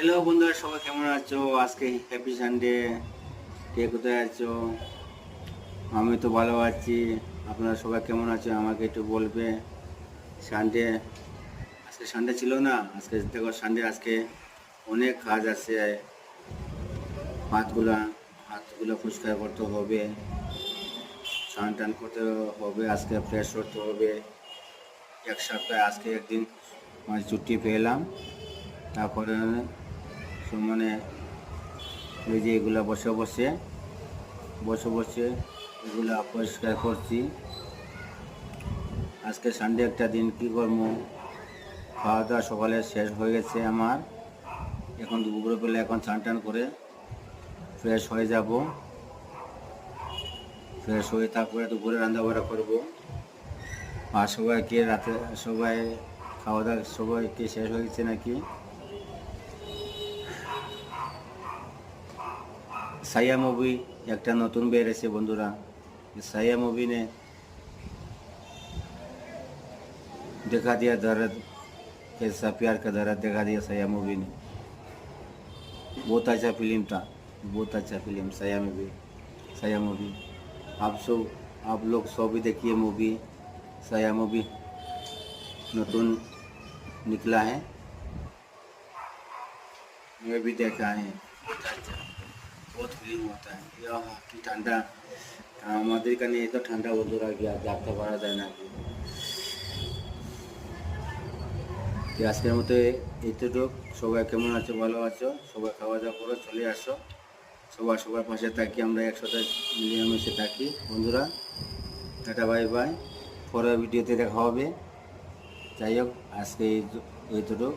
Hello বন্ধুরা, সবাই কেমন আছো? আজকে হ্যাপি সানডে। কে কোথায় আছো? আমি তো ভালো আছি। আপনারা সবাই কেমন আছো আমাকে একটু বলবে। সানডে, আজকে সানডে ছিল না? আজকে দেখো সানডে, আজকে অনেক কাজ আছে। হাতগুলা হাতগুলো পরিষ্কার করতে হবে, স্নান টান করতে হবে, আজকে ফ্রেশ করতে হবে। এক সপ্তাহে আজকে একদিন মানে ছুটি পেলাম। তারপরে মানে এই যে এগুলা বসে বসে বসে বসে এগুলো পরিষ্কার করছি। আজকে সানডে একটা দিন, কি করবো? খাওয়া দাওয়া সকালে শেষ হয়ে গেছে আমার। এখন দুপুরে পেলে এখন স্নান টান করে ফ্রেশ হয়ে যাব। ফ্রেশ হয়ে তারপরে দুপুরে রান্না বান্না করবো। আর সবাইকে রাতে সবাই খাওয়া দাওয়া সবাইকে শেষ হয়ে গেছে নাকি? সাইয়া মুভি একটা নতুন বেরিয়েছে বন্ধুরা। साया मूवी ने दिखा दिया दर्द, कैसा प्यार का दर्द दिखा दिया साया मूवी ने। बहुत अच्छा फिल्म था, बहुत अच्छा फिल्म साया मूवी। साया मूवी आप लोग सब भी देखिए मूवी। साया मूवी नतून निकला है, मैं भी देखा है। बहुत अच्छा, बहुत फिल्म होता है। यह कि ठंडा আমাদের এখানে এত ঠান্ডা বন্ধুরা, গিয়া থাকতে পারা যায় না। আজকের মতো এইটুকু। সবাই কেমন আছো? ভালো আছো? সবাই খাওয়া দাওয়া করো, চলে আসো। সবার পাশে থাকি, আমরা একসাথে মিলেমিশে থাকি বন্ধুরা। Tata, bye bye. পরের ভিডিওতে দেখা হবে। যাই হোক, আজকে এইটুকু।